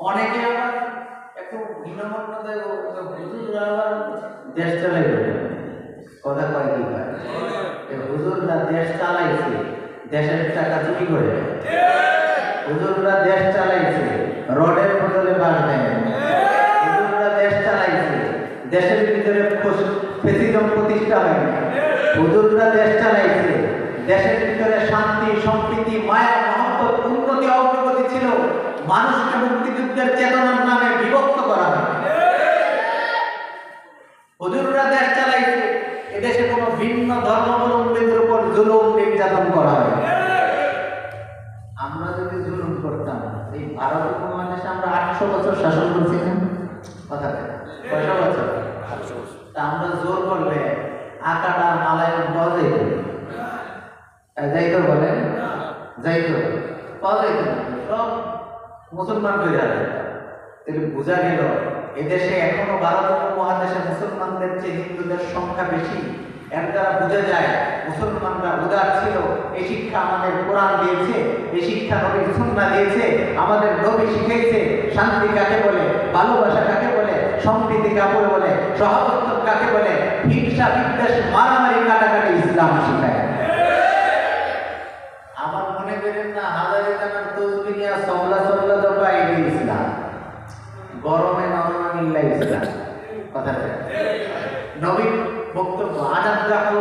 অনেকে আবার একটু ভিন্নমন্যদের হুজুররা আবার দেশ চালাই কথা কয় কি কয় হুজুররা দেশ চালাইছে দেশের টাকা চুরি করে, হুজুররা দেশ চালাইছে রডের বদলে বাস দেয়, হুজুররা দেশ চালাইছে দেশের ভিতরে ফেসিজম প্রতিষ্ঠা হয় না, হুজুররা দেশ চালাইছে দেশের ভিতরে শান্তি সম্প্রীতি মায়া মহব্বত উন্নতি অগ্রগতি ছিল, মানুষকে মুক্তিযুদ্ধের চেতনার নামে বিভক্ত করা হয়। হুজুররা দেশ চালাইছে এদেশে কোনো ভিন্ন ধর্মাবলম্বীদের উপর জুলুম নির্যাতন করা হয়। আমরা যদি জুলুম করতাম এই ভারত উপমহাদেশে আমরা 800 বছর শাসন করছি না কথা কয়শো বছর, তা আমরা জোর করলে আকাটা মালায় পাওয়া যাইত, যাইতো বলেন যাইতো পাওয়া যাইত সব মুসলমান হয়ে যাবে। তাহলে বোঝা গেল এদেশে এখনো ভারত উপমহাদেশে মুসলমানদের চেয়ে হিন্দুদের সংখ্যা বেশি। এর দ্বারা বোঝা যায় মুসলমানরা উদার ছিল। এই শিক্ষা আমাদের কোরআন দিয়েছে, এই শিক্ষা নবীর সুন্নাহ দিয়েছে। আমাদের নবী শিখিয়েছে শান্তি কাকে বলে, ভালোবাসা কাকে বলে, সম্প্রীতি কাকে বলে, সহাবস্ত কাকে বলে, হিংসা বিদ্বেষ মারামারি কাটাকাটি ইসলাম শিখায়। আমার মনে করেন না হাজারে টাকার তসবিহ নিয়ে সবলা সবলা দফা এগিয়ে ইসলাম, গরমে নরমে মিল্লা ইসলাম কথা নবীর বক্তব্য আজাদ রাখো